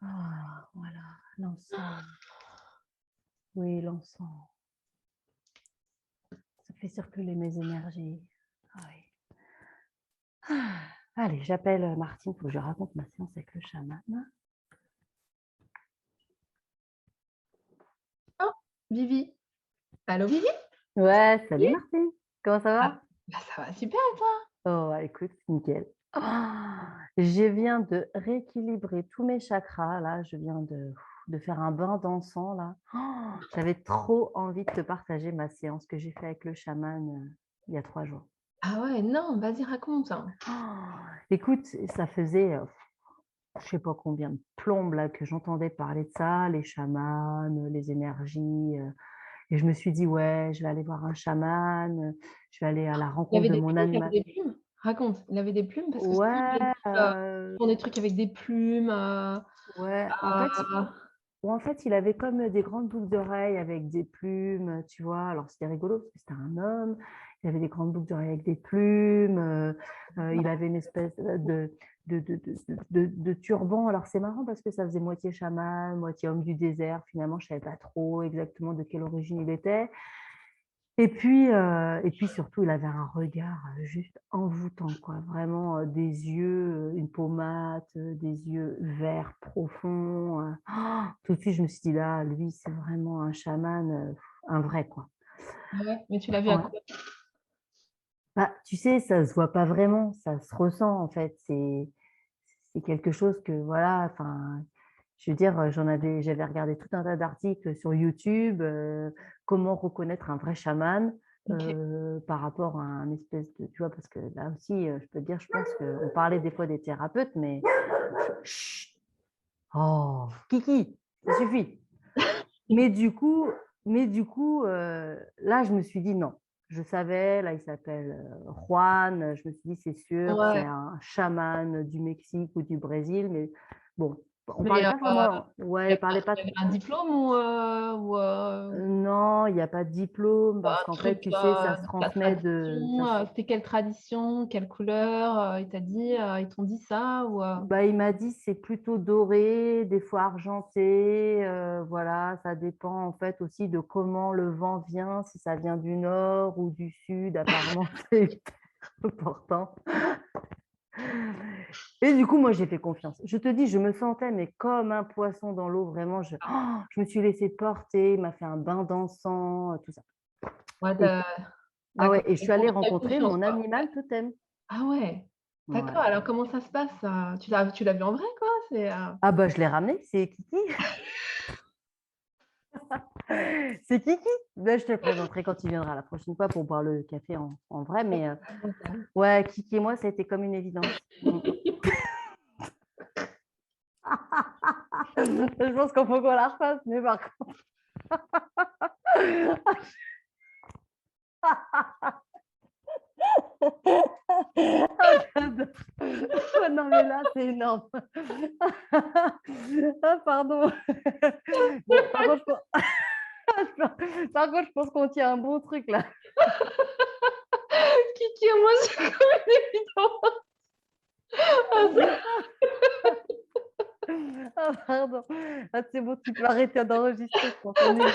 Ah, voilà, l'encens. Oui, l'encens. Ça fait circuler mes énergies. Ah oui. Ah, allez, j'appelle Martine, il faut que je raconte ma séance avec le chaman. Oh, Vivi. Allô, Vivi? Ouais, salut Oui. Martine. Comment ça Ah, va? bah, ça va super et toi? Oh, écoute, nickel. Ah, je viens de rééquilibrer tous mes chakras, là. Je viens de faire un bain d'encens, là. Oh, j'avais trop envie de te partager ma séance que j'ai fait avec le chaman il y a 3 jours. Ah ouais, non, vas-y, raconte. Oh, écoute, ça faisait je sais pas combien de plombes là que j'entendais parler de ça, les chamans, les énergies, et je me suis dit: «Ouais, je vais aller voir un chaman, je vais aller à la Il rencontre avait de des mon plumes, il avait animal». des plumes? Raconte, il avait des plumes? Parce que souvent Ouais, j'ai vu, ils font des trucs avec des plumes, ouais, heu en fait, il avait comme des grandes boucles d'oreilles avec des plumes, tu vois? Alors c'était rigolo parce que c'était un homme, il avait des grandes boucles d'oreilles avec des plumes, il avait une espèce de turban. Alors c'est marrant parce que ça faisait moitié chaman, moitié homme du désert. Finalement, je savais pas trop exactement de quelle origine il était. Et puis surtout, il avait un regard, juste envoûtant quoi. Vraiment, des yeux, une peau mate, des yeux verts profonds, tout de suite je me suis dit: «Là, lui, c'est vraiment un chaman, un vrai quoi». ouais, mais tu l'as vu à Ouais. quoi? Bah, tu sais, ça se voit pas vraiment, ça se ressent en fait. C'est quelque chose que voilà, enfin, je veux dire, j'avais regardé tout un tas d'articles sur YouTube, comment reconnaître un vrai chaman, OK. par rapport à un espèce de tu vois? Parce que là aussi, je peux te dire, je pense qu'on parlait des fois des thérapeutes, mais chut! Oh, Kiki, ça suffit. Mais du coup là, je me suis dit: «Non». Je savais, là, il s'appelle, Juan, je me suis dit: «C'est sûr, c'est Ouais, un chaman du Mexique ou du Brésil», mais bon, on mais parlait pas vraiment ouais, il parlait pas il avait un diplôme non, il y a pas de diplôme parce un qu'en fait, truc, tu sais, ça se de la transmet de tradition, ça se c'était quelle tradition, quelle couleur, il t'a dit, ils t'ont dit ça bah, il m'a dit: «C'est plutôt doré, des fois argenté, voilà, ça dépend en fait aussi de comment le vent vient, si ça vient du nord ou du sud». Apparemment, c'est hyper important. Et du coup, moi, j'ai fait confiance. Je te dis, je me sentais mais comme un poisson dans l'eau, vraiment, je me suis laissée porter, il m'a fait un bain d'encens, tout ça. Ouais, Et ah d'accord, ouais, et je suis allée tu as rencontrer confiance mon quoi. animal totem. Ah ouais, d'accord, Ouais. alors comment ça se passe, ça? Tu l'as vu en vrai quoi? Ah bah, je l'ai ramené, c'est Kiki. C'est Kiki. Bah, je te le présenterai quand il viendra la prochaine fois pour boire le café en vrai, mais ouais, Kiki et moi, ça a été comme une évidence. Je pense qu'il faut qu'on la refasse, mais par contre ah j'adore. Ah non, mais là, c'est énorme. Ah pardon. Bon, par contre, je pen par contre, je pense qu'on tient un bon truc là. Kiki et moi, c'est comme une évidence. Ah ça Ah pardon. Ah c'est bon, tu peux arrêter d'enregistrer, je pense. On est